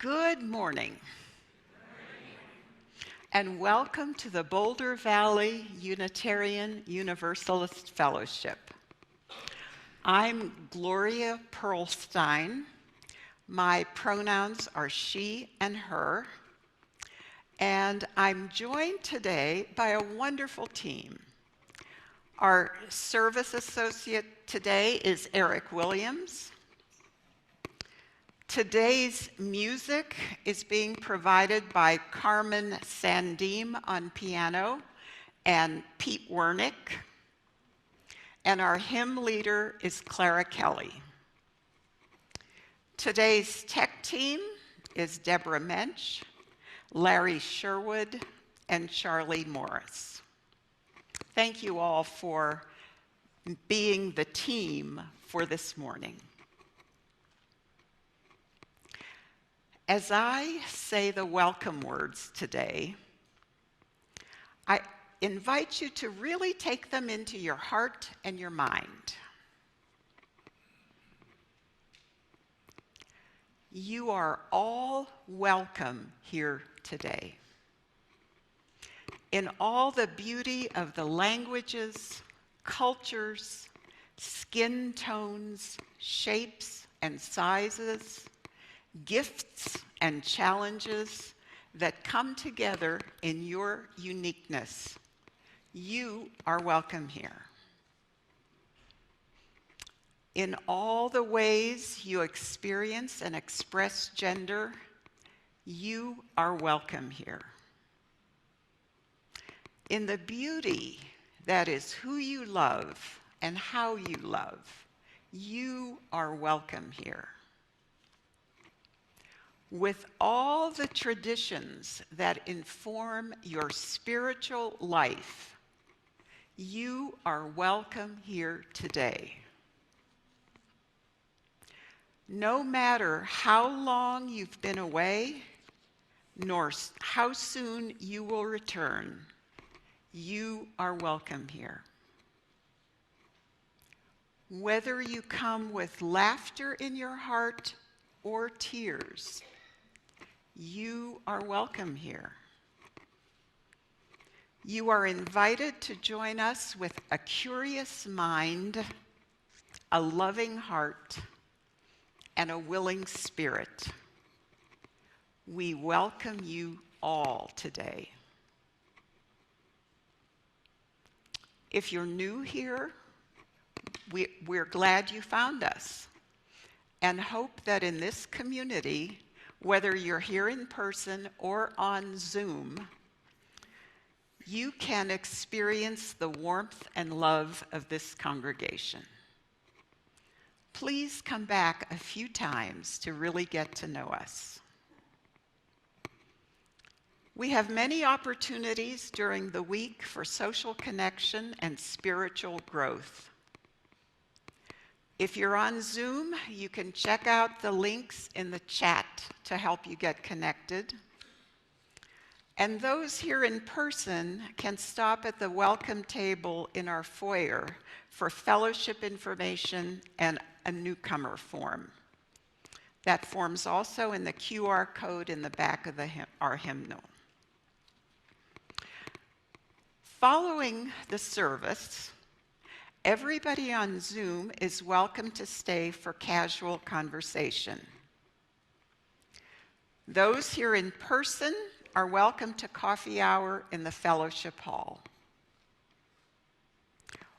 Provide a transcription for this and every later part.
Good morning, and welcome to the Boulder Valley Unitarian Universalist Fellowship. I'm Gloria Pearlstein. My pronouns are she and her, and I'm joined today by a wonderful team. Our service associate today is Eric Williams. Today's music is being provided by Carmen Sandim on piano and Pete Wernick. And our hymn leader is Clara Kelly. Today's tech team is Deborah Mensch, Larry Sherwood, and Charlie Morris. Thank you all for being the team for this morning. As I say the welcome words today, I invite you to really take them into your heart and your mind. You are all welcome here today. In all the beauty of the languages, cultures, skin tones, shapes, and sizes, gifts and challenges that come together in your uniqueness, you are welcome here. In all the ways you experience and express gender, you are welcome here. In the beauty that is who you love and how you love, you are welcome here. With all the traditions that inform your spiritual life, you are welcome here today. No matter how long you've been away, nor how soon you will return, you are welcome here. Whether you come with laughter in your heart or tears, you are welcome here. You are invited to join us with a curious mind, a loving heart, and a willing spirit. We welcome you all today. If you're new here, we're glad you found us and hope that in this community, whether you're here in person or on Zoom, you can experience the warmth and love of this congregation. Please come back a few times to really get to know us. We have many opportunities during the week for social connection and spiritual growth. If you're on Zoom, you can check out the links in the chat to help you get connected. And those here in person can stop at the welcome table in our foyer for fellowship information and a newcomer form. That form's also in the QR code in the back of our hymnal. Following the service, everybody on Zoom is welcome to stay for casual conversation. Those here in person are welcome to coffee hour in the fellowship hall.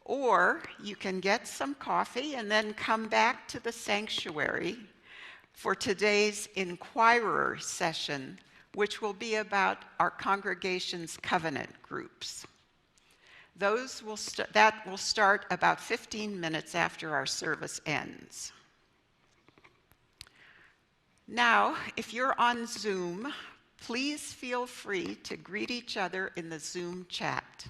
Or you can get some coffee and then come back to the sanctuary for today's Inquirer session, which will be about our congregation's covenant groups. That will start about 15 minutes after our service ends. Now, if you're on Zoom, please feel free to greet each other in the Zoom chat.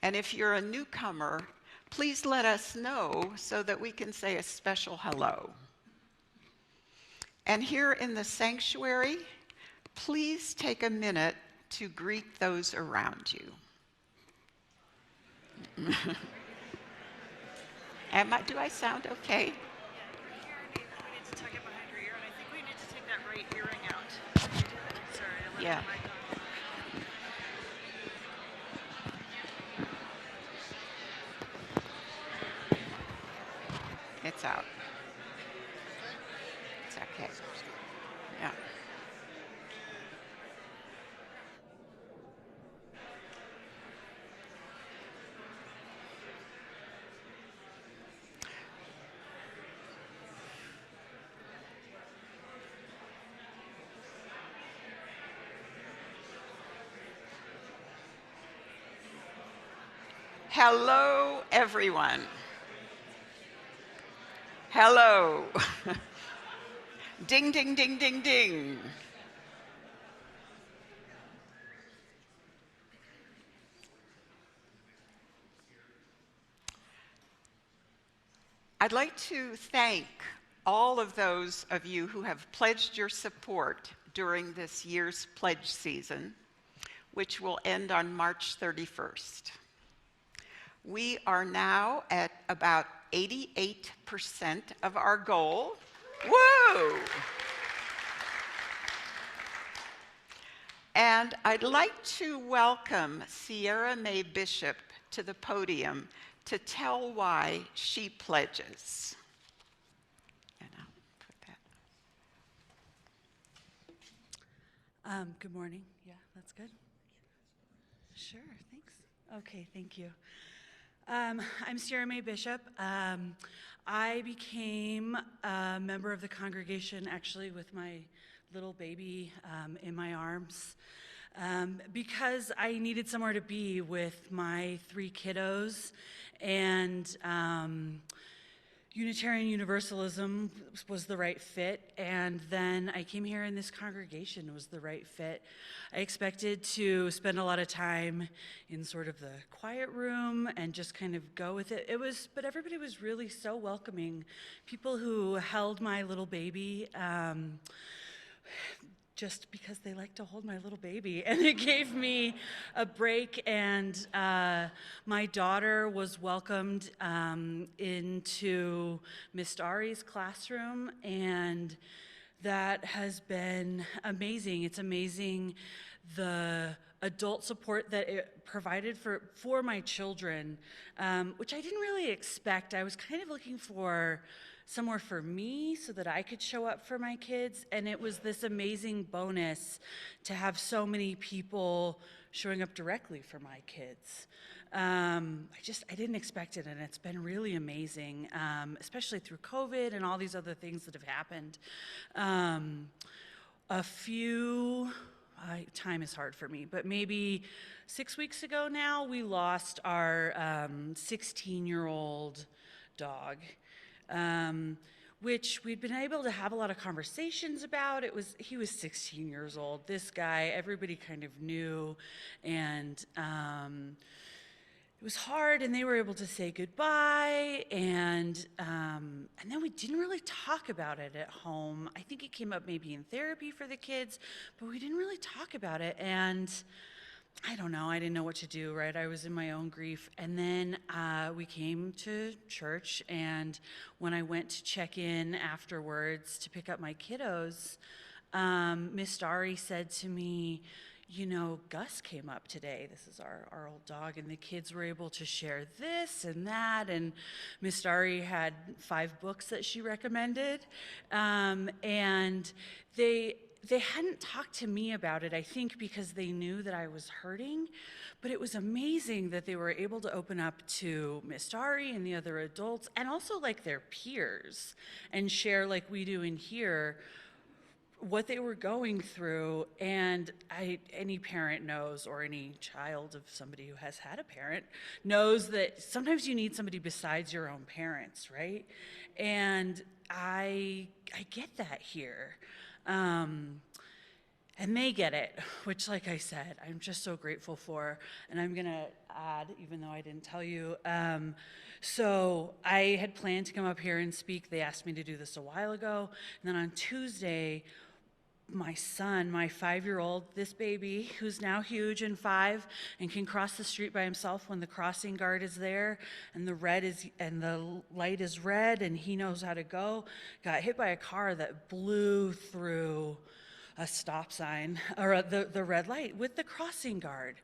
And if you're a newcomer, please let us know so that we can say a special hello. And here in the sanctuary, please take a minute to greet those around you. Do I sound okay? Yeah, right here, we need to tuck it behind your ear, and I think we need to take that right earring Yeah. It's out. It's okay. Yeah. Hello, everyone. Hello. Ding, ding, ding, ding, ding. I'd like to thank all of those of you who have pledged your support during this year's pledge season, which will end on March 31st. We are now at about 88% of our goal. Woo! And I'd like to welcome Sierra Mae Bishop to the podium to tell why she pledges. And I'll put that. Good morning. Yeah, that's good. Sure, thanks. Okay, thank you. I'm Sierra Mae Bishop. I became a member of the congregation actually with my little baby in my arms because I needed somewhere to be with my 3 kiddos, and Unitarian Universalism was the right fit, and then I came here and this congregation was the right fit. I expected to spend a lot of time in sort of the quiet room and just kind of go with it. But everybody was really so welcoming. People who held my little baby, just because they like to hold my little baby. And it gave me a break, and my daughter was welcomed into Miss Ari's classroom, and that has been amazing. It's amazing the adult support that it provided for my children, which I didn't really expect. I was kind of looking for somewhere for me so that I could show up for my kids, and it was this amazing bonus to have so many people showing up directly for my kids. I didn't expect it, and it's been really amazing, especially through COVID and all these other things that have happened. Time is hard for me, but maybe 6 weeks ago now, we lost our 16-year-old dog. Which we'd been able to have a lot of conversations about. He was 16 years old. This guy, everybody kind of knew, and it was hard, and they were able to say goodbye, and then we didn't really talk about it at home. I think it came up maybe in therapy for the kids, but we didn't really talk about it, and I don't know, I didn't know what to do, right? I was in my own grief. And then we came to church, and when I went to check in afterwards to pick up my kiddos, Miss Ari said to me, you know, Gus came up today. This is our old dog, and the kids were able to share this and that, and Miss Ari had 5 books that she recommended, and they hadn't talked to me about it, I think because they knew that I was hurting, but it was amazing that they were able to open up to Miss Ari and the other adults, and also like their peers, and share like we do in here what they were going through. And any parent knows, or any child of somebody who has had a parent knows, that sometimes you need somebody besides your own parents, right? And I get that here. And they get it, which, like I said, I'm just so grateful for. And I'm going to add, even though I didn't tell you, so I had planned to come up here and speak. They asked me to do this a while ago. And then on Tuesday, my son, my 5-year-old, this baby, who's now huge and 5 and can cross the street by himself when the crossing guard is there and the light is red and he knows how to go, got hit by a car that blew through a stop sign, or the red light with the crossing guard.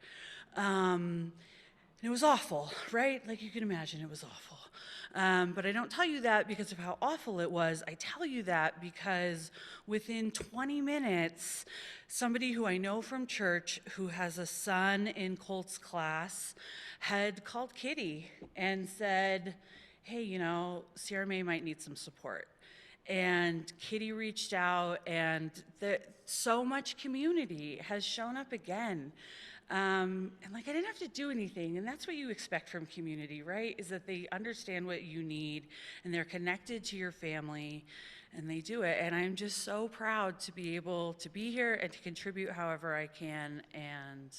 And it was awful, right? Like you can imagine, it was awful. But I don't tell you that because of how awful it was. I tell you that because within 20 minutes, somebody who I know from church who has a son in Colt's class had called Kitty and said, hey, you know, Sierra Mae might need some support. And Kitty reached out, and so much community has shown up again. And like, I didn't have to do anything, and that's what you expect from community, right? Is that they understand what you need, and they're connected to your family, and they do it. And I'm just so proud to be able to be here and to contribute however I can, and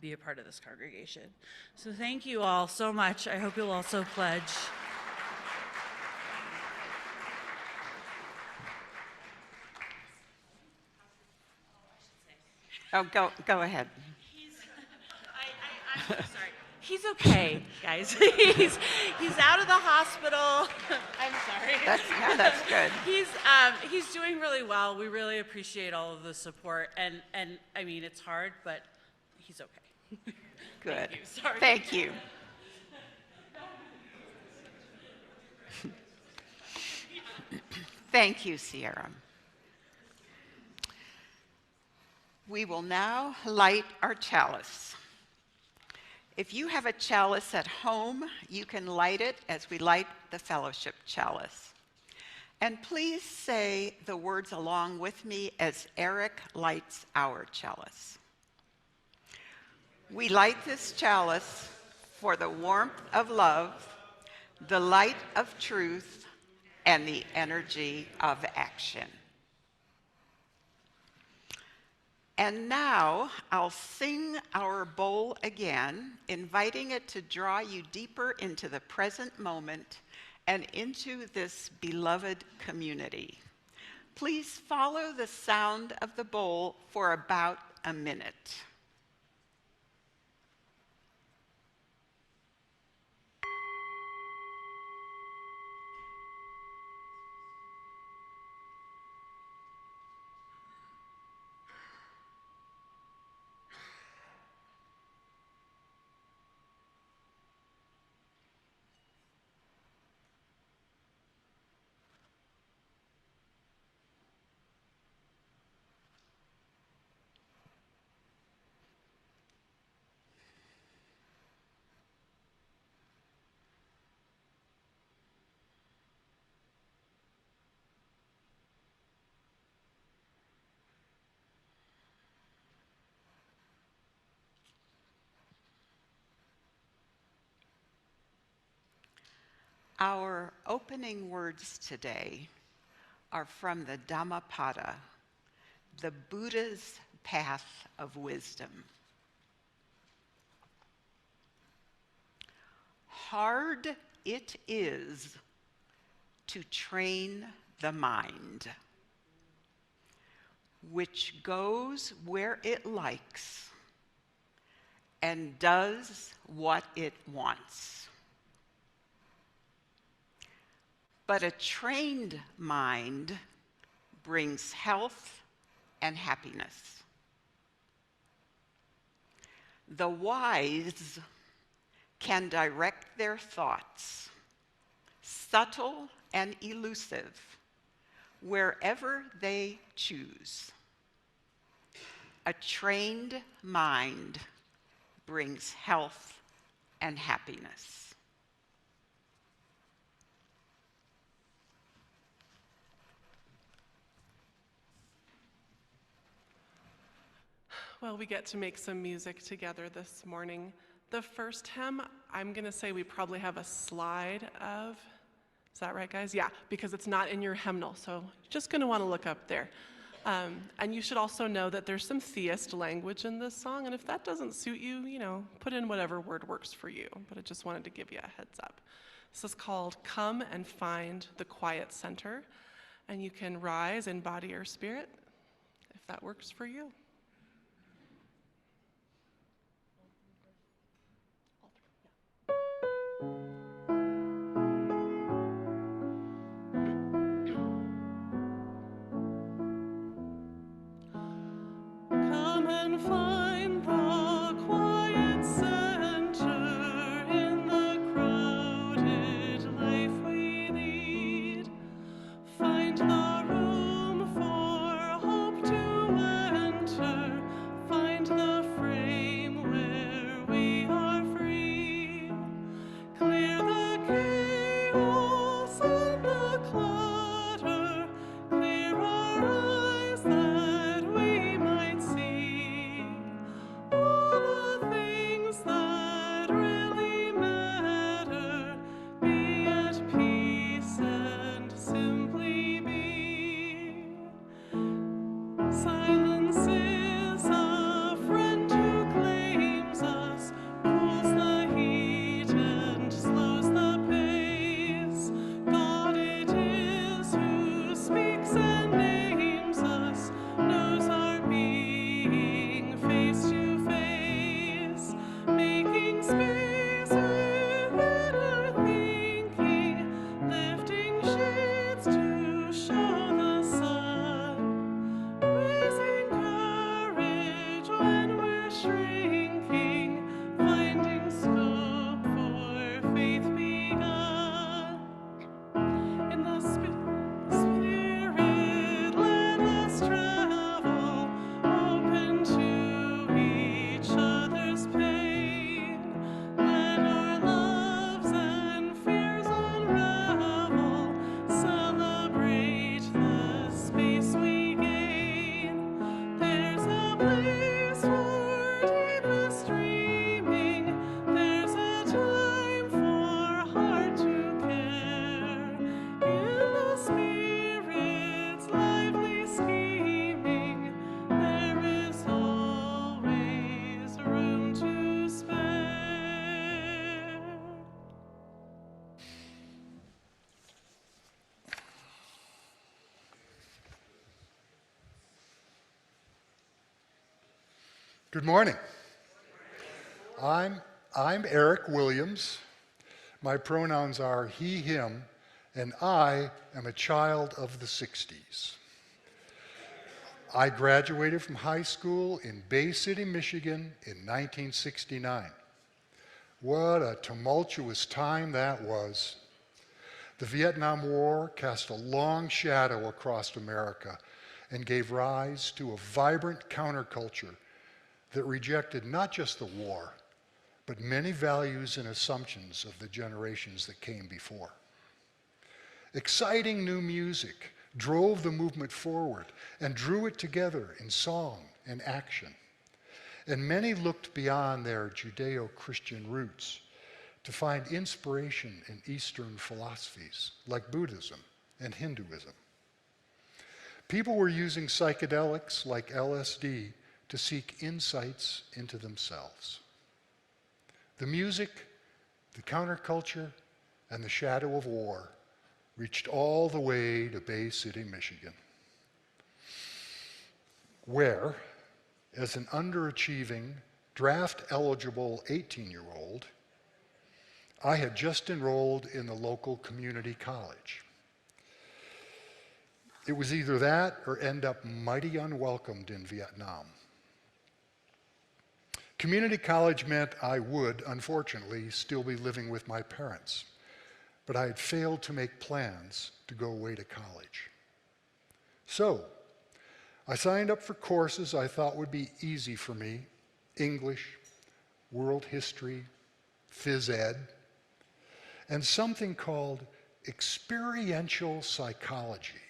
be a part of this congregation. So thank you all so much. I hope you'll also pledge. Oh, go ahead. I'm so sorry. He's okay, guys. he's out of the hospital. I'm sorry. That's good. He's doing really well. We really appreciate all of the support, and I mean, it's hard, but he's okay. Good. Thank you. Sorry. Thank you. Thank you, Sierra. We will now light our chalice. If you have a chalice at home, you can light it as we light the fellowship chalice. And please say the words along with me as Eric lights our chalice. We light this chalice for the warmth of love, the light of truth, and the energy of action. And now I'll sing our bowl again, inviting it to draw you deeper into the present moment and into this beloved community. Please follow the sound of the bowl for about a minute. Our opening words today are from the Dhammapada, the Buddha's path of wisdom. Hard it is to train the mind, which goes where it likes and does what it wants. But a trained mind brings health and happiness. The wise can direct their thoughts, subtle and elusive, wherever they choose. A trained mind brings health and happiness. Well, we get to make some music together this morning. The first hymn, I'm going to say we probably have a slide of. Is that right, guys? Yeah, because it's not in your hymnal, so you're just going to want to look up there. And you should also know that there's some theist language in this song, and if that doesn't suit you, put in whatever word works for you. But I just wanted to give you a heads up. This is called Come and Find the Quiet Center, and you can rise in body or spirit if that works for you. Good morning. I'm Eric Williams. My pronouns are he, him, and I am a child of the 60s. I graduated from high school in Bay City, Michigan in 1969. What a tumultuous time that was. The Vietnam War cast a long shadow across America and gave rise to a vibrant counterculture that rejected not just the war, but many values and assumptions of the generations that came before. Exciting new music drove the movement forward and drew it together in song and action. And many looked beyond their Judeo-Christian roots to find inspiration in Eastern philosophies like Buddhism and Hinduism. People were using psychedelics like LSD to seek insights into themselves. The music, the counterculture, and the shadow of war reached all the way to Bay City, Michigan, where, as an underachieving, draft-eligible 18-year-old, I had just enrolled in the local community college. It was either that or end up mighty unwelcomed in Vietnam. Community college meant I would, unfortunately, still be living with my parents, but I had failed to make plans to go away to college. So, I signed up for courses I thought would be easy for me: English, world history, phys ed, and something called experiential psychology,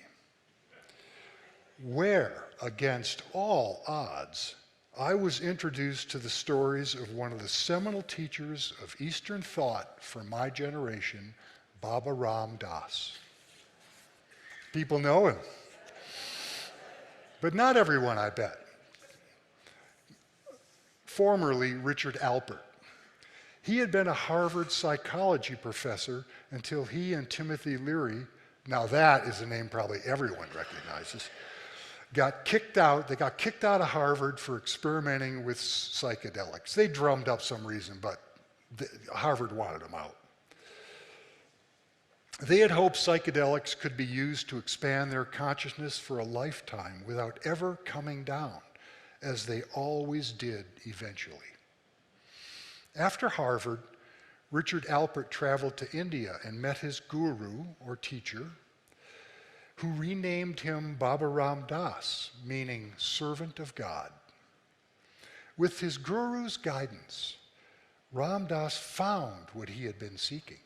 where, against all odds, I was introduced to the stories of one of the seminal teachers of Eastern thought for my generation, Baba Ram Dass. People know him, but not everyone, I bet. Formerly Richard Alpert. He had been a Harvard psychology professor until he and Timothy Leary, now that is a name probably everyone recognizes, got kicked out. They got kicked out of Harvard for experimenting with psychedelics. They drummed up some reason, but Harvard wanted them out. They had hoped psychedelics could be used to expand their consciousness for a lifetime without ever coming down, as they always did eventually. After Harvard, Richard Alpert traveled to India and met his guru, or teacher, who renamed him Baba Ram Das, meaning servant of God. With his guru's guidance, Ram Das found what he had been seeking: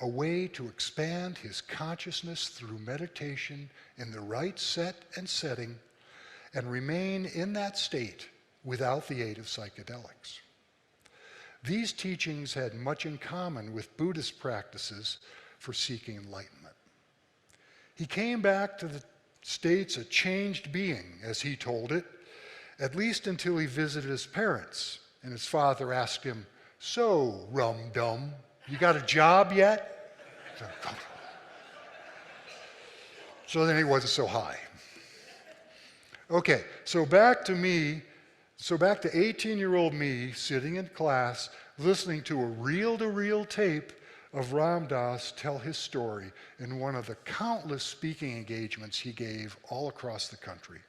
a way to expand his consciousness through meditation in the right set and setting and remain in that state without the aid of psychedelics. These teachings had much in common with Buddhist practices for seeking enlightenment. He came back to the States a changed being, as he told it, at least until he visited his parents, and his father asked him, "So, rum-dum, you got a job yet?" So then he wasn't so high. Okay, so back to 18-year-old me sitting in class listening to a reel-to-reel tape of Ram Dass tell his story in one of the countless speaking engagements he gave all across the country.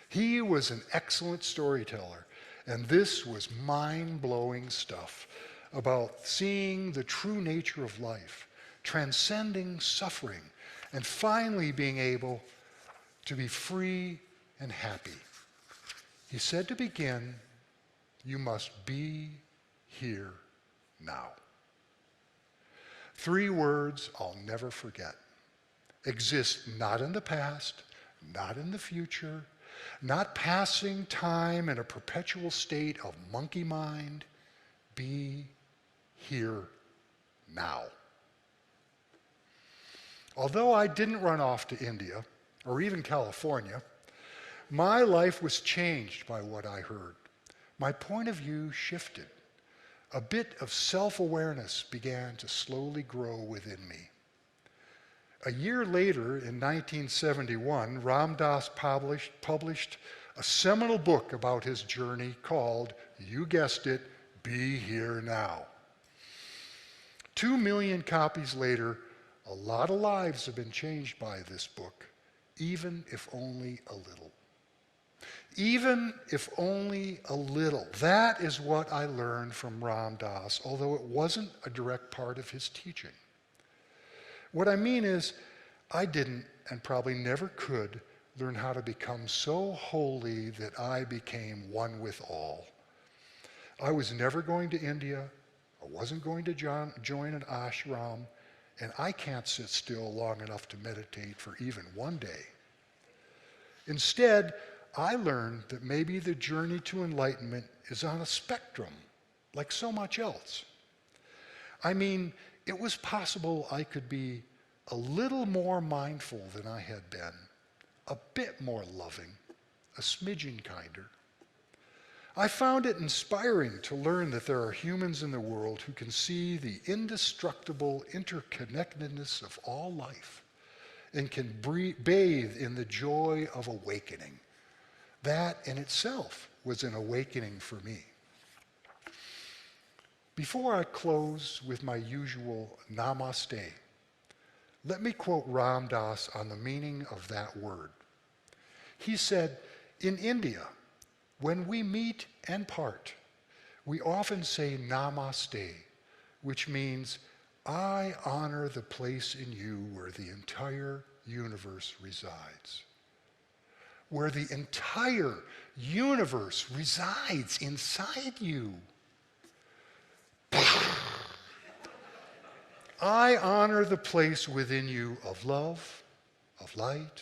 He was an excellent storyteller, and this was mind-blowing stuff about seeing the true nature of life, transcending suffering, and finally being able to be free and happy. He said to begin, "You must be here now." 3 words I'll never forget. Exist not in the past, not in the future, not passing time in a perpetual state of monkey mind. Be here now. Although I didn't run off to India or even California, my life was changed by what I heard. My point of view shifted. A bit of self-awareness began to slowly grow within me. A year later, in 1971, Ram Dass published a seminal book about his journey called, you guessed it, Be Here Now. 2 million copies later, a lot of lives have been changed by this book, even if only a little. Even if only a little. That is what I learned from Ram Dass, although it wasn't a direct part of his teaching. What I mean is, I didn't, and probably never could, learn how to become so holy that I became one with all. I was never going to India. I wasn't going to join an ashram, and I can't sit still long enough to meditate for even one day. Instead, I learned that maybe the journey to enlightenment is on a spectrum, like so much else. I mean, it was possible I could be a little more mindful than I had been, a bit more loving, a smidgen kinder. I found it inspiring to learn that there are humans in the world who can see the indestructible interconnectedness of all life and can bathe in the joy of awakening. That in itself was an awakening for me. Before I close with my usual namaste, let me quote Ram Dass on the meaning of that word. He said, in India, when we meet and part, we often say namaste, which means, I honor the place in you where the entire universe resides. Where the entire universe resides inside you. I honor the place within you of love, of light,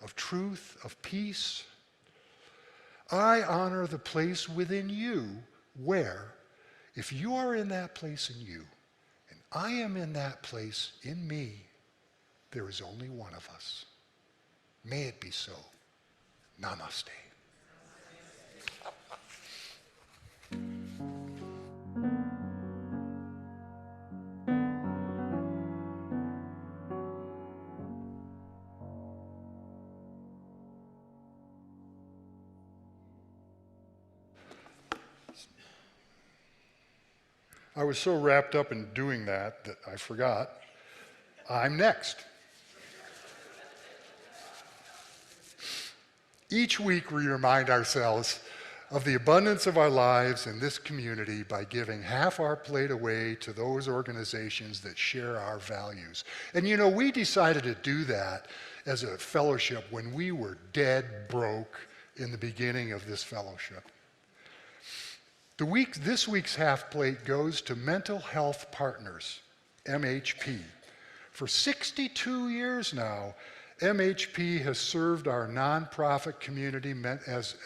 of truth, of peace. I honor the place within you where, if you are in that place in you, and I am in that place in me, there is only one of us. May it be so. Namaste. I was so wrapped up in doing that I forgot. I'm next. Each week we remind ourselves of the abundance of our lives in this community by giving half our plate away to those organizations that share our values. And you know, we decided to do that as a fellowship when we were dead broke in the beginning of this fellowship. This week's half plate goes to Mental Health Partners, MHP. For 62 years now, MHP has served our nonprofit community has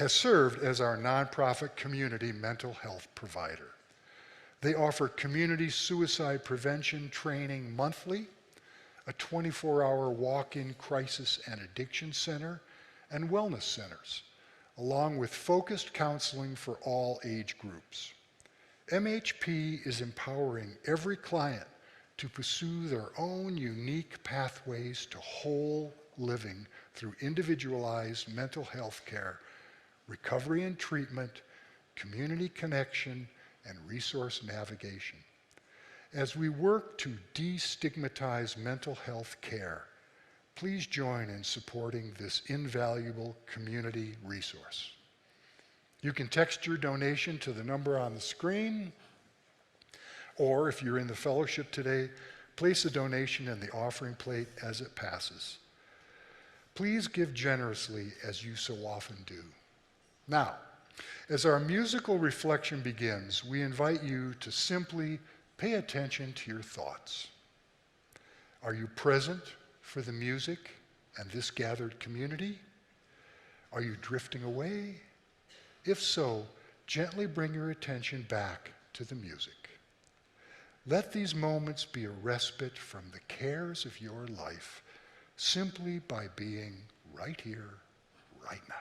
served as our nonprofit community mental health provider. They offer community suicide prevention training monthly, a 24-hour walk-in crisis and addiction center, and wellness centers, along with focused counseling for all age groups. MHP is empowering every client to pursue their own unique pathways to whole living through individualized mental health care, recovery and treatment, community connection, and resource navigation. As we work to destigmatize mental health care, please join in supporting this invaluable community resource. You can text your donation to the number on the screen, or if you're in the fellowship today, place a donation in the offering plate as it passes. Please give generously as you so often do. Now, as our musical reflection begins, we invite you to simply pay attention to your thoughts. Are you present for the music and this gathered community? Are you drifting away? If so, gently bring your attention back to the music. Let these moments be a respite from the cares of your life simply by being right here, right now.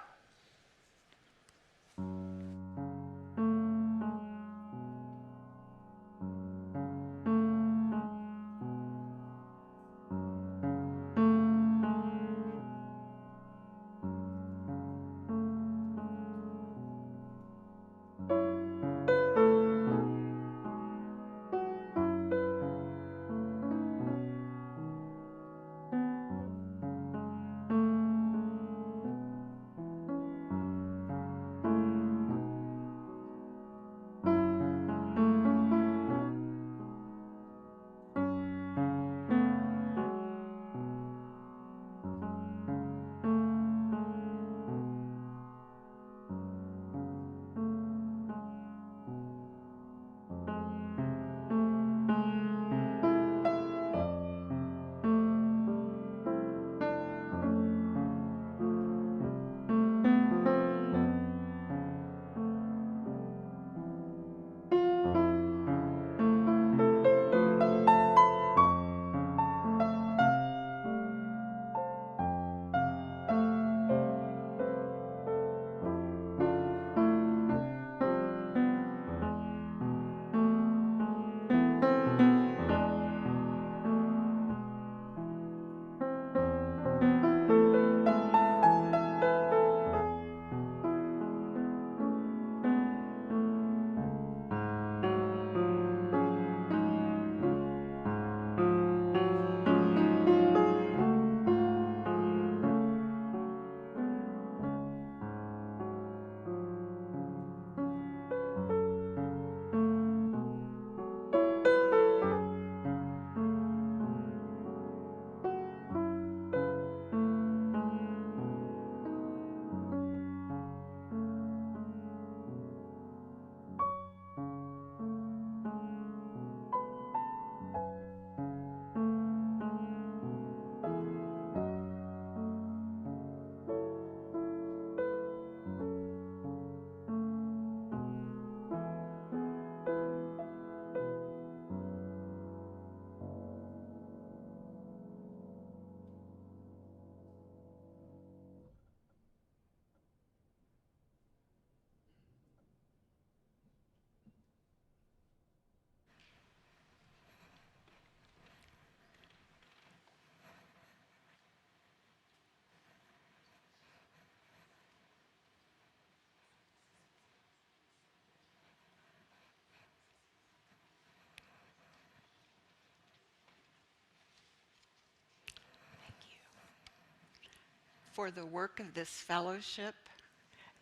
for the work of this fellowship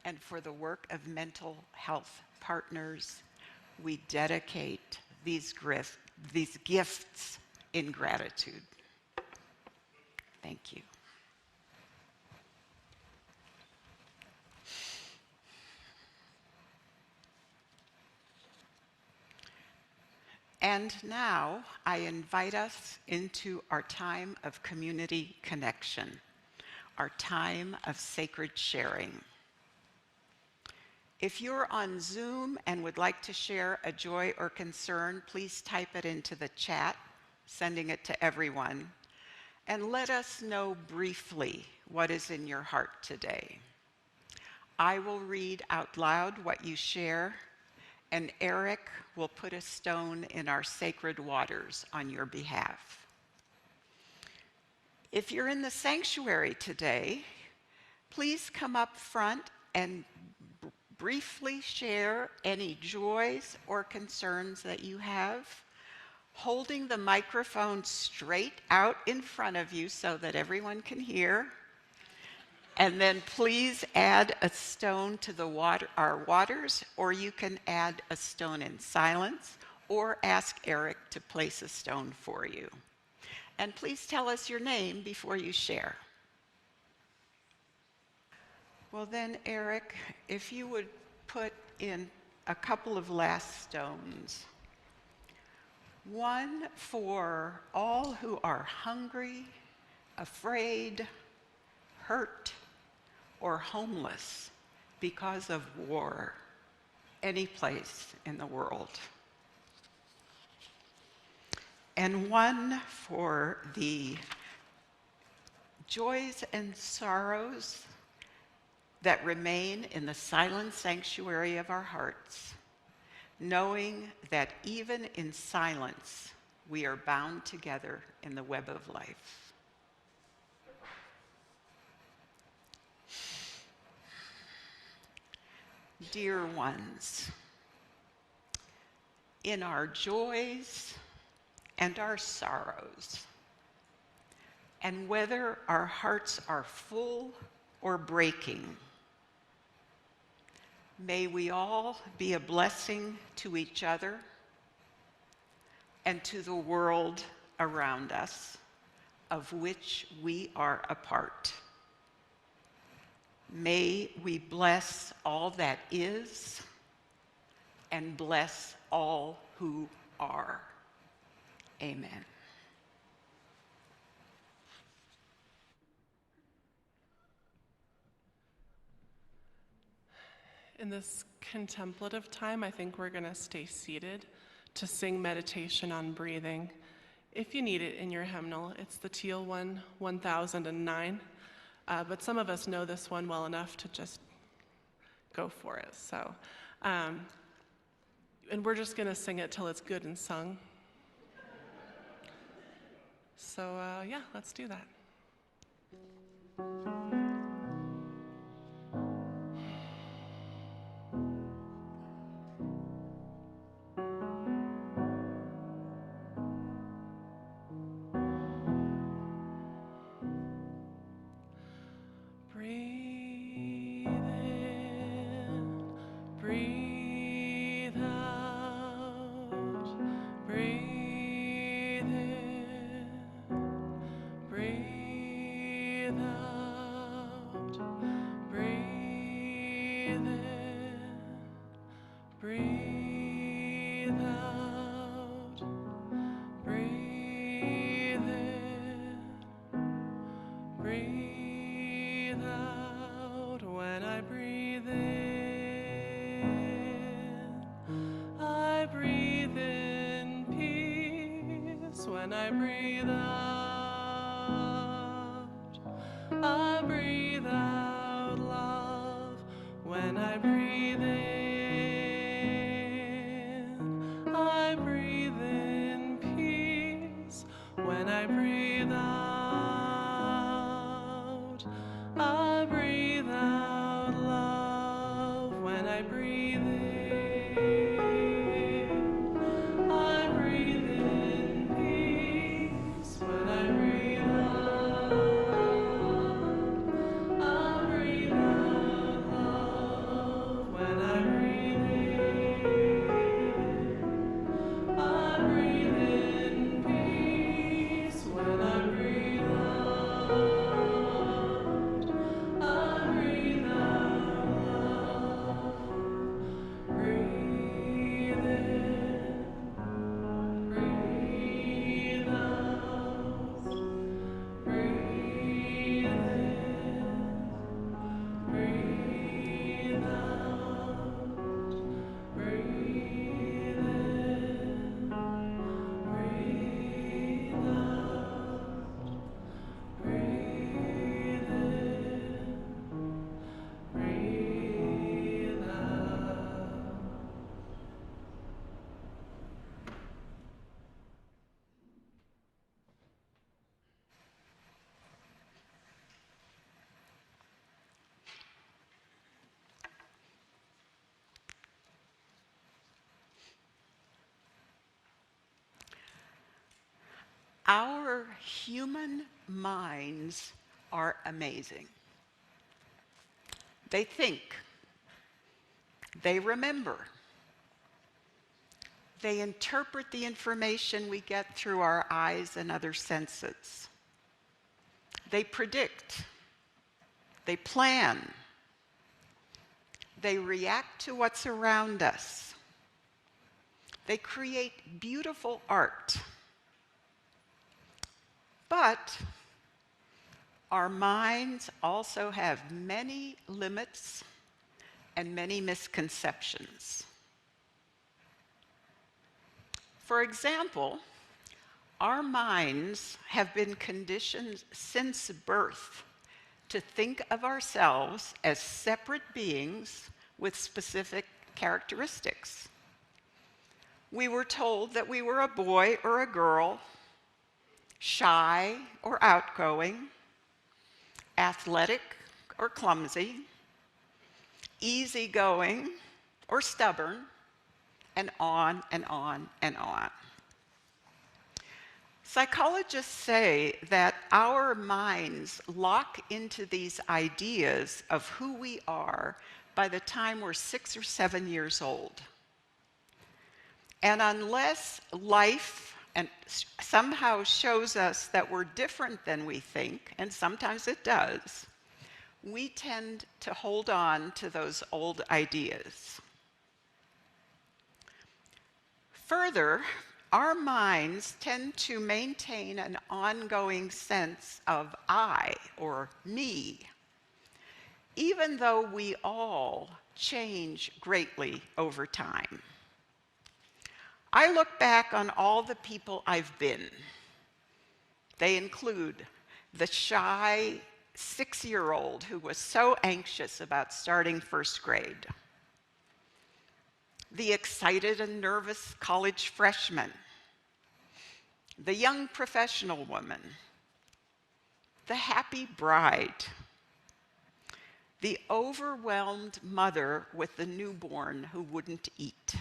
and for the work of mental health partners, we dedicate these gifts in gratitude. Thank you. And now I invite us into our time of community connection, our time of sacred sharing. If you're on Zoom and would like to share a joy or concern, please type it into the chat, sending it to everyone, and let us know briefly what is in your heart today. I will read out loud what you share, and Eric will put a stone in our sacred waters on your behalf. If you're in the sanctuary today, please come up front and briefly share any joys or concerns that you have, holding the microphone straight out in front of you so that everyone can hear. And then please add a stone to our waters, or you can add a stone in silence, or ask Eric to place a stone for you. And please tell us your name before you share. Well then, Eric, if you would put in a couple of last stones. One for all who are hungry, afraid, hurt, or homeless because of war, any place in the world. And one for the joys and sorrows that remain in the silent sanctuary of our hearts, knowing that even in silence, we are bound together in the web of life. Dear ones, in our joys and our sorrows, and whether our hearts are full or breaking, may we all be a blessing to each other and to the world around us, of which we are a part. May we bless all that is and bless all who are. Amen. In this contemplative time, I think we're going to stay seated to sing meditation on breathing. If you need it in your hymnal, it's the teal one, 1009. But some of us know this one well enough to just go for it. So, and we're just going to sing it till it's good and sung. So, yeah, let's do that. When I breathe out, I breathe out love. When I breathe in, I breathe in peace. When I breathe out, I breathe out love. When I breathe in, I breathe in peace. Our human minds are amazing. They think, they remember, they interpret the information we get through our eyes and other senses. They predict, they plan, they react to what's around us. They create beautiful art. But our minds also have many limits and many misconceptions. For example, our minds have been conditioned since birth to think of ourselves as separate beings with specific characteristics. We were told that we were a boy or a girl, shy or outgoing, athletic or clumsy, easygoing or stubborn, and on and on and on. Psychologists say that our minds lock into these ideas of who we are by the time we're 6 or 7 years old. And unless life somehow shows us that we're different than we think, and sometimes it does, we tend to hold on to those old ideas. Further, our minds tend to maintain an ongoing sense of I, or me, even though we all change greatly over time. I look back on all the people I've been. They include the shy 6-year-old who was so anxious about starting first grade, the excited and nervous college freshman, the young professional woman, the happy bride, the overwhelmed mother with the newborn who wouldn't eat,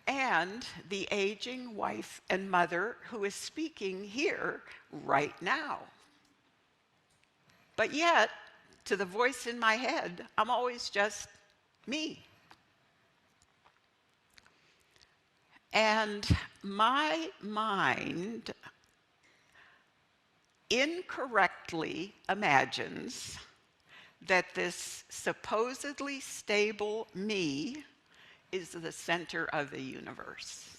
and the aging wife and mother who is speaking here right now. But yet, to the voice in my head, I'm always just me. And my mind incorrectly imagines that this supposedly stable me is the center of the universe.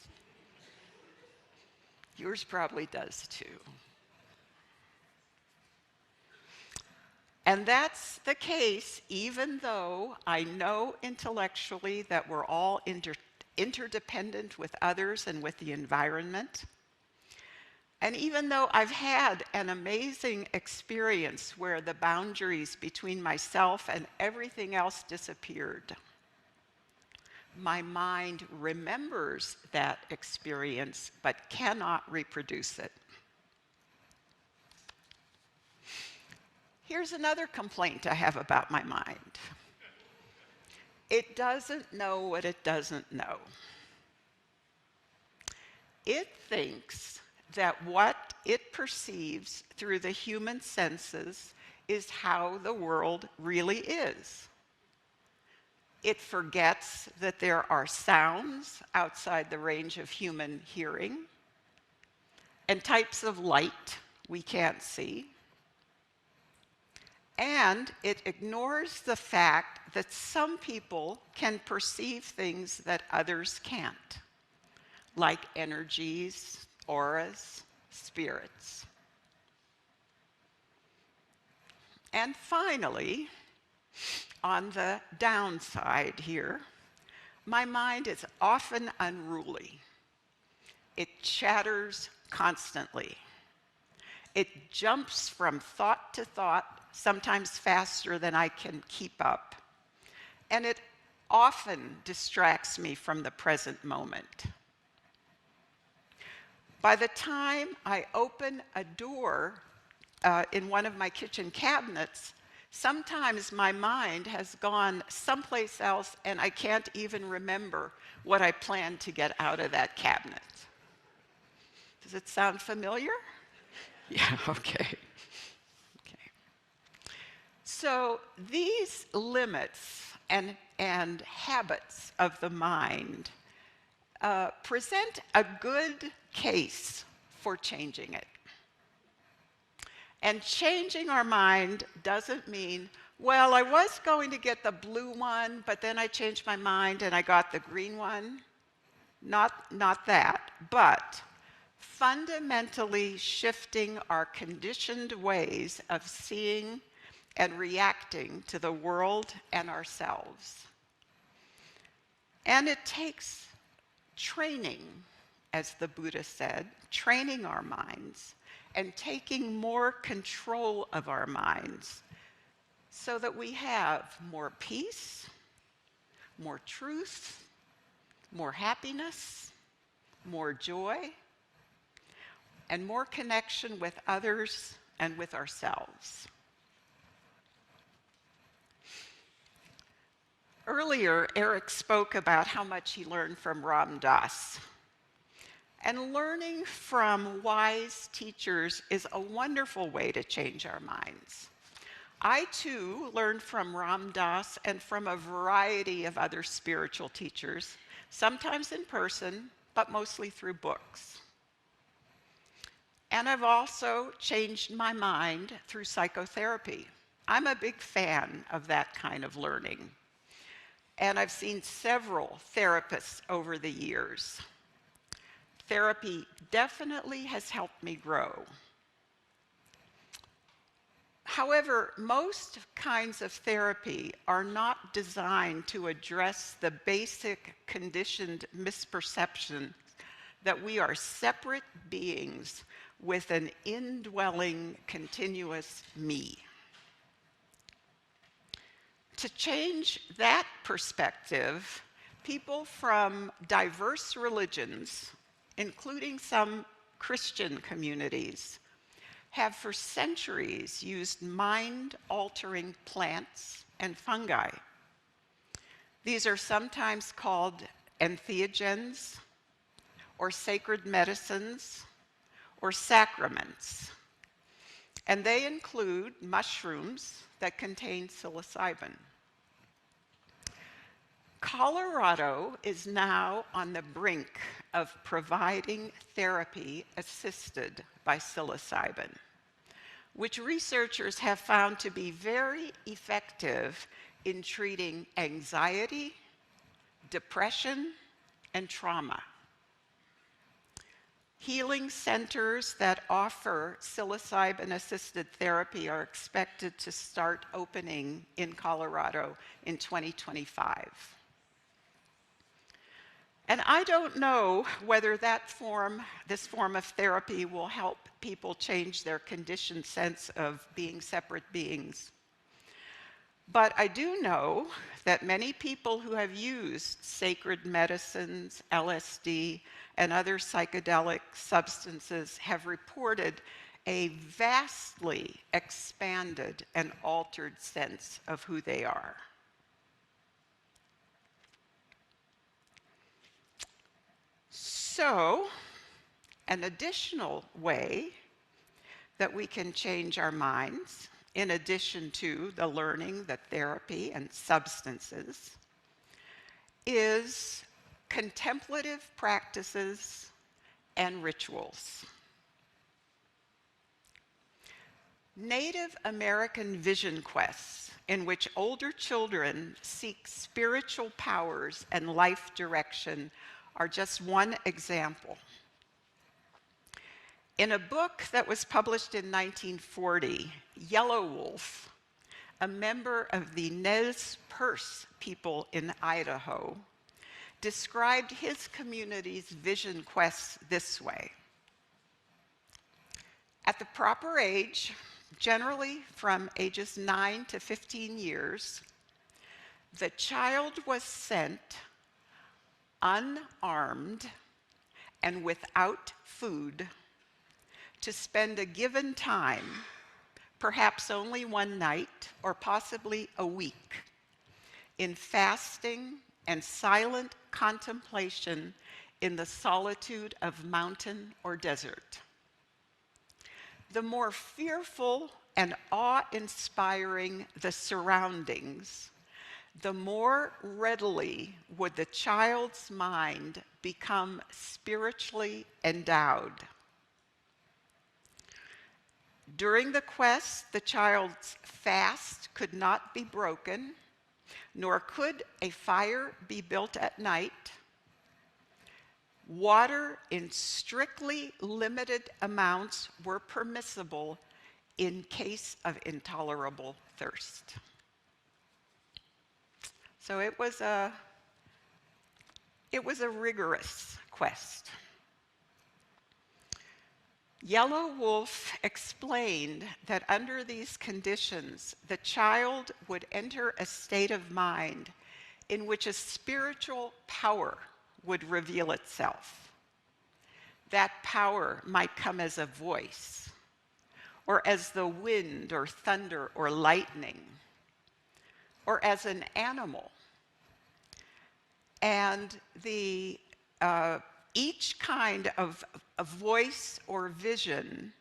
Yours probably does too. And that's the case even though I know intellectually that we're all interdependent with others and with the environment. And even though I've had an amazing experience where the boundaries between myself and everything else disappeared, my mind remembers that experience but cannot reproduce it. Here's another complaint I have about my mind. It doesn't know what it doesn't know. It thinks that what it perceives through the human senses is how the world really is. It forgets that there are sounds outside the range of human hearing and types of light we can't see. And it ignores the fact that some people can perceive things that others can't, like energies, auras, spirits. And finally, on the downside here, my mind is often unruly. It chatters constantly. It jumps from thought to thought, sometimes faster than I can keep up. And it often distracts me from the present moment. By the time I open a door in one of my kitchen cabinets, sometimes my mind has gone someplace else and I can't even remember what I planned to get out of that cabinet. Does it sound familiar? Yeah, okay. Okay. So these limits and habits of the mind present a good case for changing it. And changing our mind doesn't mean, well, I was going to get the blue one, but then I changed my mind and I got the green one. Not that, but fundamentally shifting our conditioned ways of seeing and reacting to the world and ourselves. And it takes training, as the Buddha said, training our minds and taking more control of our minds so that we have more peace, more truth, more happiness, more joy, and more connection with others and with ourselves. Earlier, Eric spoke about how much he learned from Ram Dass. And learning from wise teachers is a wonderful way to change our minds. I, too, learned from Ram Dass and from a variety of other spiritual teachers, sometimes in person, but mostly through books. And I've also changed my mind through psychotherapy. I'm a big fan of that kind of learning. And I've seen several therapists over the years. Therapy definitely has helped me grow. However, most kinds of therapy are not designed to address the basic conditioned misperception that we are separate beings with an indwelling, continuous me. To change that perspective, people from diverse religions, including some Christian communities, have for centuries used mind-altering plants and fungi. These are sometimes called entheogens, or sacred medicines, or sacraments. And they include mushrooms that contain psilocybin. Colorado is now on the brink of providing therapy assisted by psilocybin, which researchers have found to be very effective in treating anxiety, depression, and trauma. Healing centers that offer psilocybin-assisted therapy are expected to start opening in Colorado in 2025. And I don't know whether this form of therapy will help people change their conditioned sense of being separate beings. But I do know that many people who have used sacred medicines, LSD, and other psychedelic substances have reported a vastly expanded and altered sense of who they are. So, an additional way that we can change our minds, in addition to the learning, the therapy, and substances, is contemplative practices and rituals. Native American vision quests, in which older children seek spiritual powers and life direction, are just one example. In a book that was published in 1940, Yellow Wolf, a member of the Nez Perce people in Idaho, described his community's vision quests this way. At the proper age, generally from ages 9 to 15 years, the child was sent unarmed and without food to spend a given time, perhaps only one night or possibly a week, in fasting and silent contemplation in the solitude of mountain or desert. The more fearful and awe-inspiring the surroundings, the more readily would the child's mind become spiritually endowed. During the quest, the child's fast could not be broken, nor could a fire be built at night. Water in strictly limited amounts were permissible in case of intolerable thirst. So it was a rigorous quest. Yellow Wolf explained that under these conditions, the child would enter a state of mind in which a spiritual power would reveal itself. That power might come as a voice, or as the wind or thunder or lightning, or as an animal. And each kind of a voice or vision,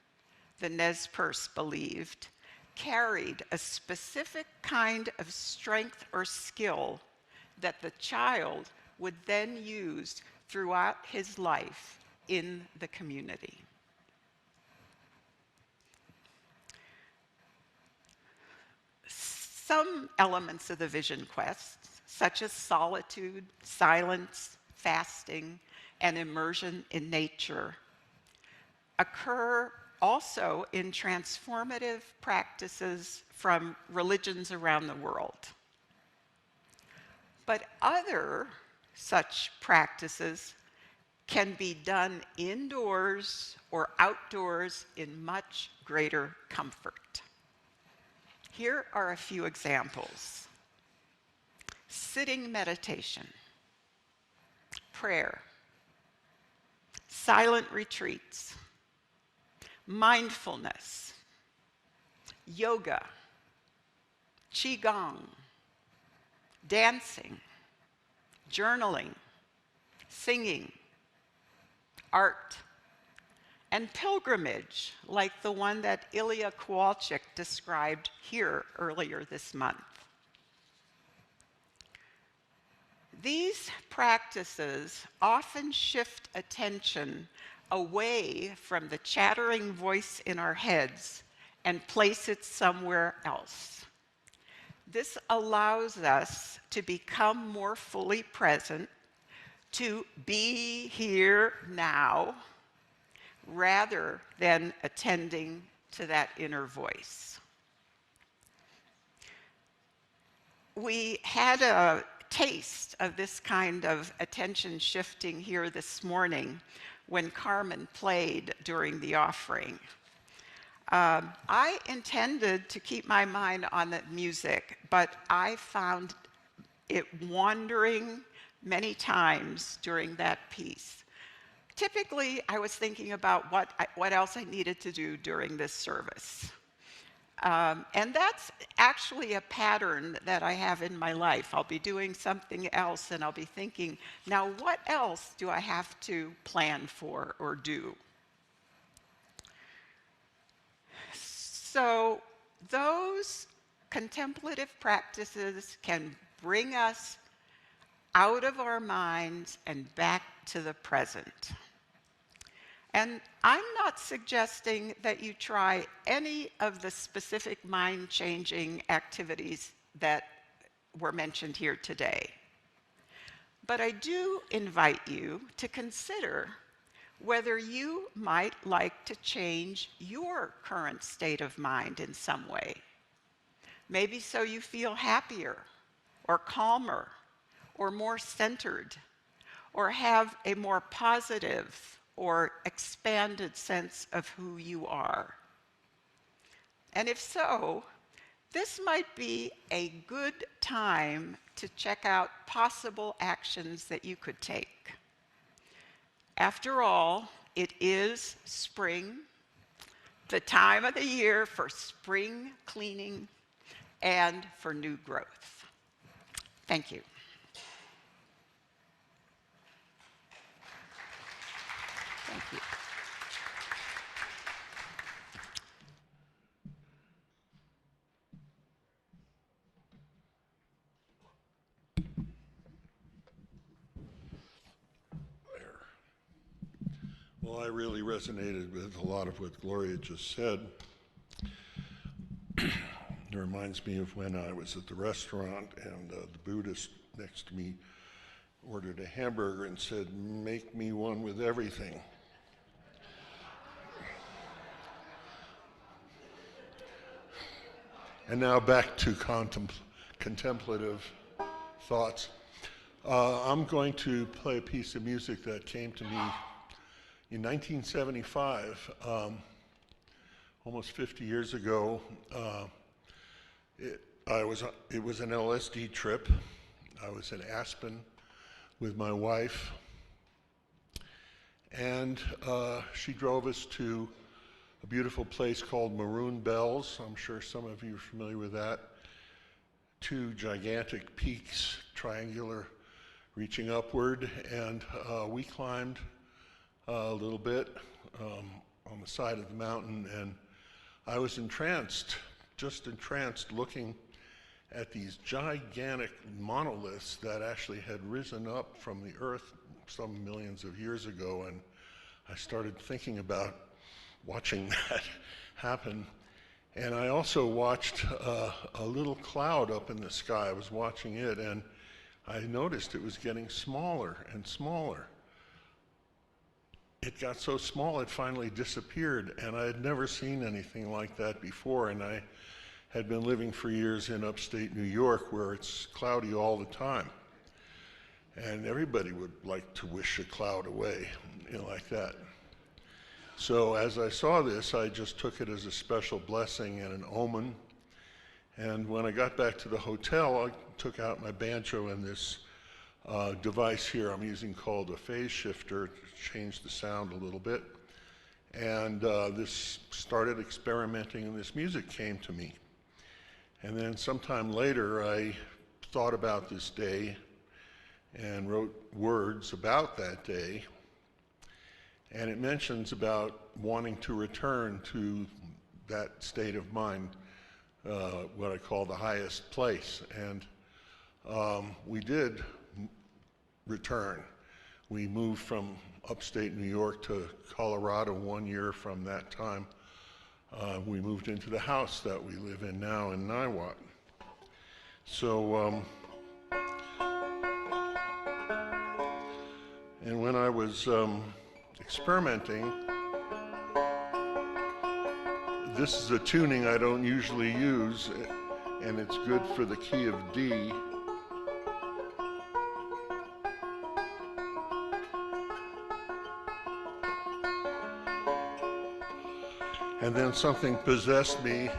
the Nez Perce believed, carried a specific kind of strength or skill that the child would then use throughout his life in the community. Some elements of the vision quest, such as solitude, silence, fasting, and immersion in nature, occur also in transformative practices from religions around the world. But other such practices can be done indoors or outdoors in much greater comfort. Here are a few examples. Sitting meditation, prayer, silent retreats, mindfulness, yoga, qigong, dancing, journaling, singing, art, and pilgrimage like the one that Ilya Kowalczyk described here earlier this month. These practices often shift attention away from the chattering voice in our heads and place it somewhere else. This allows us to become more fully present, to be here now, rather than attending to that inner voice. We had a taste of this kind of attention shifting here this morning when Carmen played during the offering. I intended to keep my mind on the music, but I found it wandering many times during that piece. Typically, I was thinking about what else I needed to do during this service. And that's actually a pattern that I have in my life. I'll be doing something else and I'll be thinking, now what else do I have to plan for or do? So those contemplative practices can bring us out of our minds and back to the present. And I'm not suggesting that you try any of the specific mind-changing activities that were mentioned here today. But I do invite you to consider whether you might like to change your current state of mind in some way. Maybe so you feel happier, or calmer, or more centered, or have a more positive or expanded sense of who you are. And if so, this might be a good time to check out possible actions that you could take. After all, it is spring, the time of the year for spring cleaning and for new growth. Thank you. Thank you. Well, I really resonated with a lot of what Gloria just said. It reminds me of when I was at the restaurant and the Buddhist next to me ordered a hamburger and said, "Make me one with everything." And now back to contemplative thoughts. I'm going to play a piece of music that came to me in 1975, almost 50 years ago. It was an LSD trip. I was in Aspen with my wife, and she drove us to a beautiful place called Maroon Bells. I'm sure some of you are familiar with that. Two gigantic peaks, triangular, reaching upward, and we climbed a little bit on the side of the mountain, and I was entranced, just entranced, looking at these gigantic monoliths that actually had risen up from the earth some millions of years ago, and I started thinking about watching that happen. And I also watched a little cloud up in the sky. I was watching it, and I noticed it was getting smaller and smaller. It got so small it finally disappeared, and I had never seen anything like that before, and I had been living for years in upstate New York where it's cloudy all the time. And everybody would like to wish a cloud away, like that. So as I saw this, I just took it as a special blessing and an omen. And when I got back to the hotel, I took out my banjo and this device here I'm using called a phase shifter to change the sound a little bit. And this started experimenting, and this music came to me. And then sometime later, I thought about this day and wrote words about that day. And it mentions about wanting to return to that state of mind, what I call the highest place. And we did return. We moved from upstate New York to Colorado 1 year from that time. We moved into the house that we live in now in Niwot. So, and when I was experimenting, this is a tuning I don't usually use, and it's good for the key of D. And then something possessed me.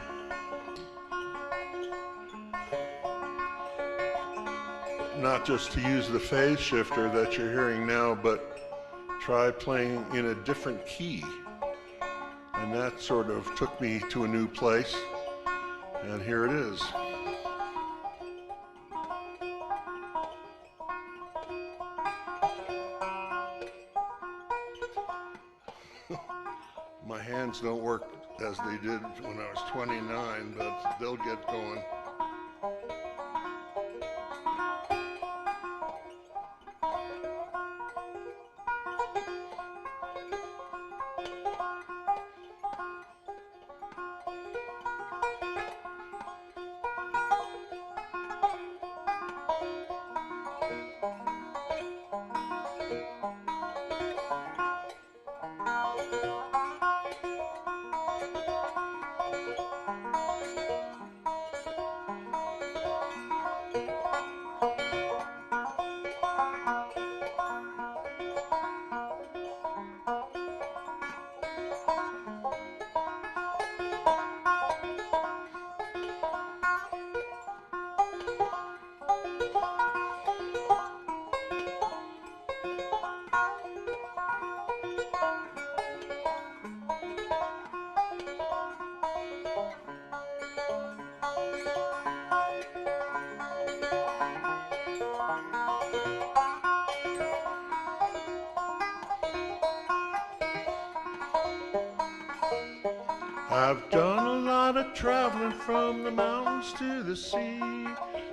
Not just to use the phase shifter that you're hearing now, but try playing in a different key. And that sort of took me to a new place. And here it is. My hands don't work as they did when I was 29, but they'll get going. I've done a lot of traveling from the mountains to the sea,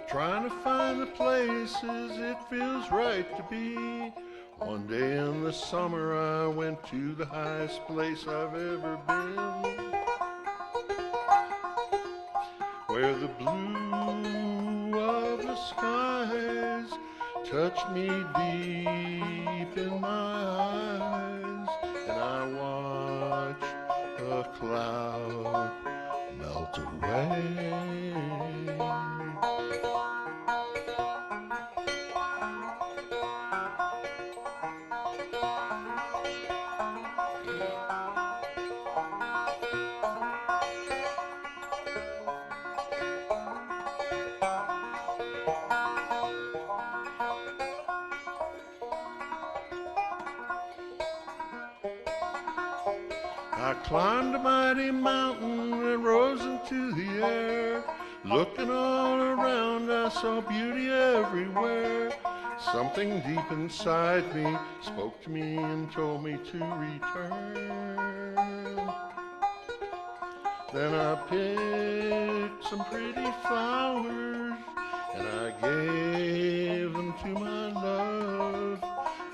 trying to find the places it feels right to be. One day in the summer I went to the highest place I've ever been, where the blue of the skies touched me deep in my eyes, and I watched a cloud melt away. I climbed a mighty mountain and rose into the air. Looking all around, I saw beauty everywhere. Something deep inside me spoke to me and told me to return. Then I picked some pretty flowers and I gave them to my love,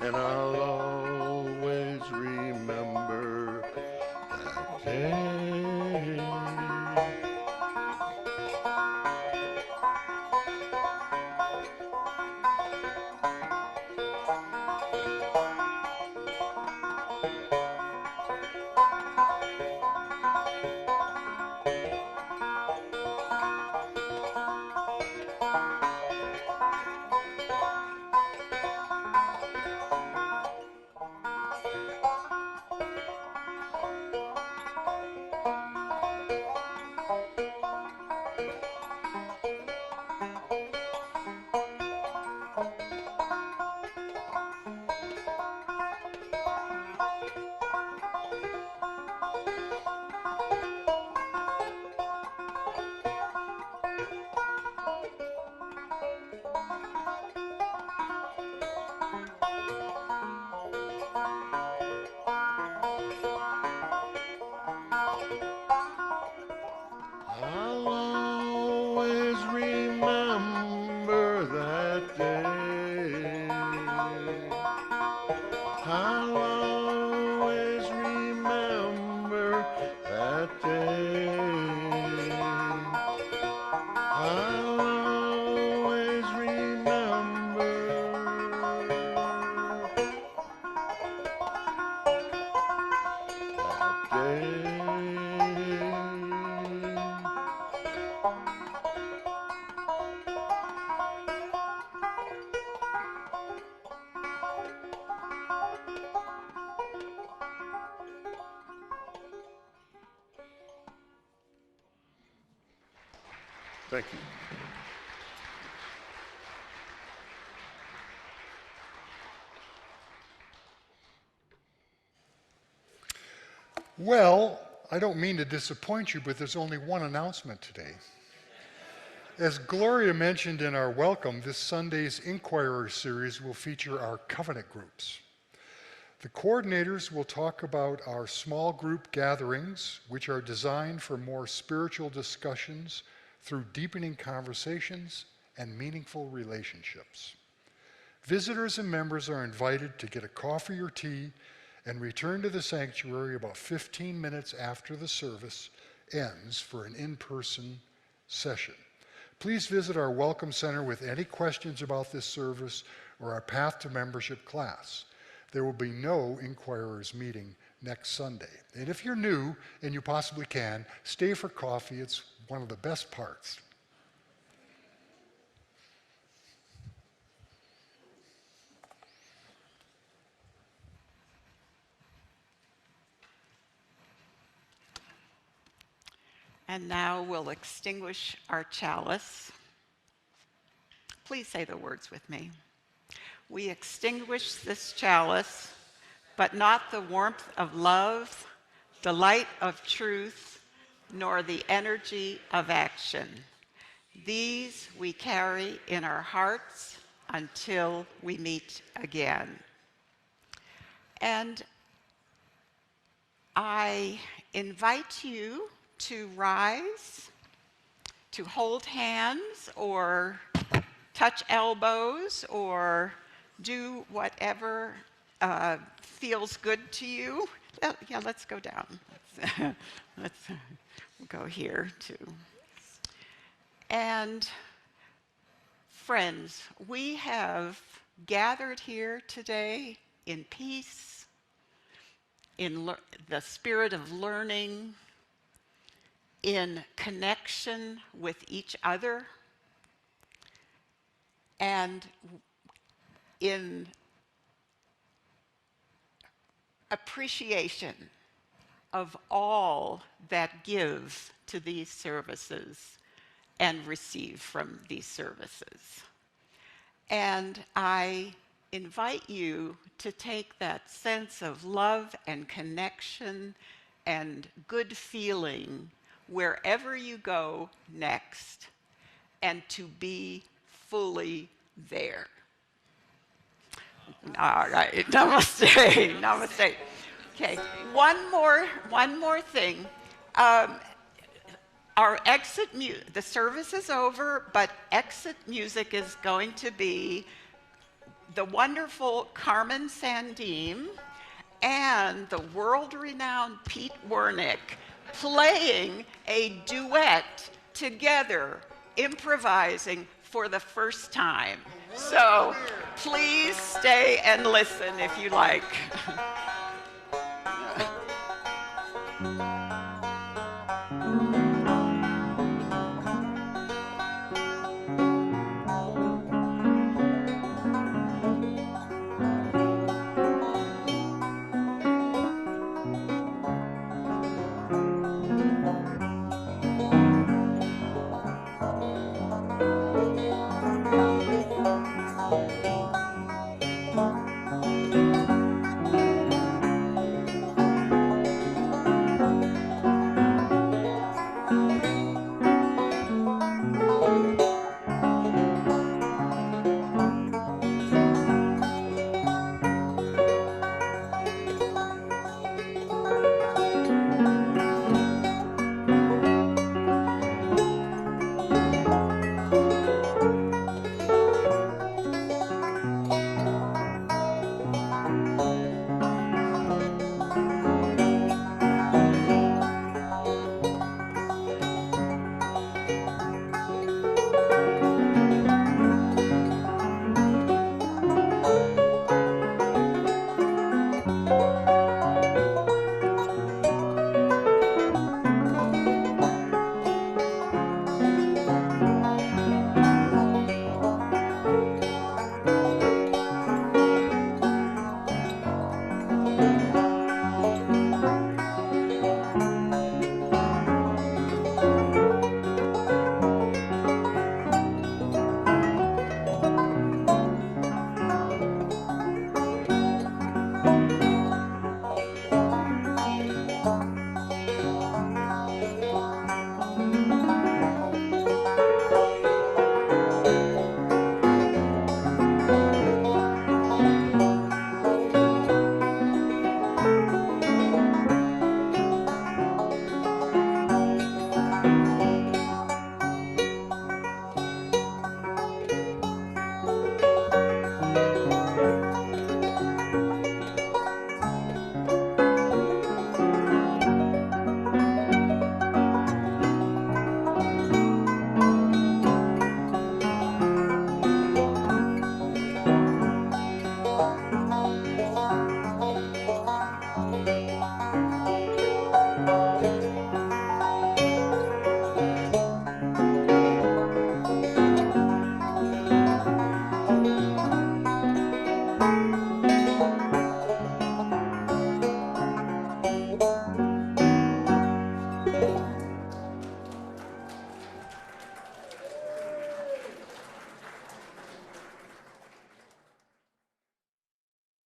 and I'll always remember that day. I'll always remember that day. I'll always remember that day. I'll always remember that day. Thank you. Well, I don't mean to disappoint you, but there's only one announcement today. As Gloria mentioned in our welcome, this Sunday's Inquirer series will feature our covenant groups. The coordinators will talk about our small group gatherings, which are designed for more spiritual discussions through deepening conversations and meaningful relationships. Visitors and members are invited to get a coffee or tea and return to the sanctuary about 15 minutes after the service ends for an in-person session. Please visit our Welcome Center with any questions about this service or our Path to Membership class. There will be no Inquirers meeting next Sunday. And if you're new and you possibly can, stay for coffee. It's one of the best parts. And now we'll extinguish our chalice. Please say the words with me. We extinguish this chalice, but not the warmth of love, the light of truth, nor the energy of action. These we carry in our hearts until we meet again. And I invite you to rise, to hold hands, or touch elbows, or do whatever feels good to you. Yeah, let's go down. Let's go here too. And friends, we have gathered here today in peace, in the spirit of learning, in connection with each other, and in appreciation of all that give to these services and receive from these services. And I invite you to take that sense of love and connection and good feeling wherever you go next, and to be fully there. All right, namaste, namaste. Okay, one more thing. Our the service is over, but exit music is going to be the wonderful Carmen Sandim and the world-renowned Pete Wernick playing a duet together, improvising for the first time. So please stay and listen if you like.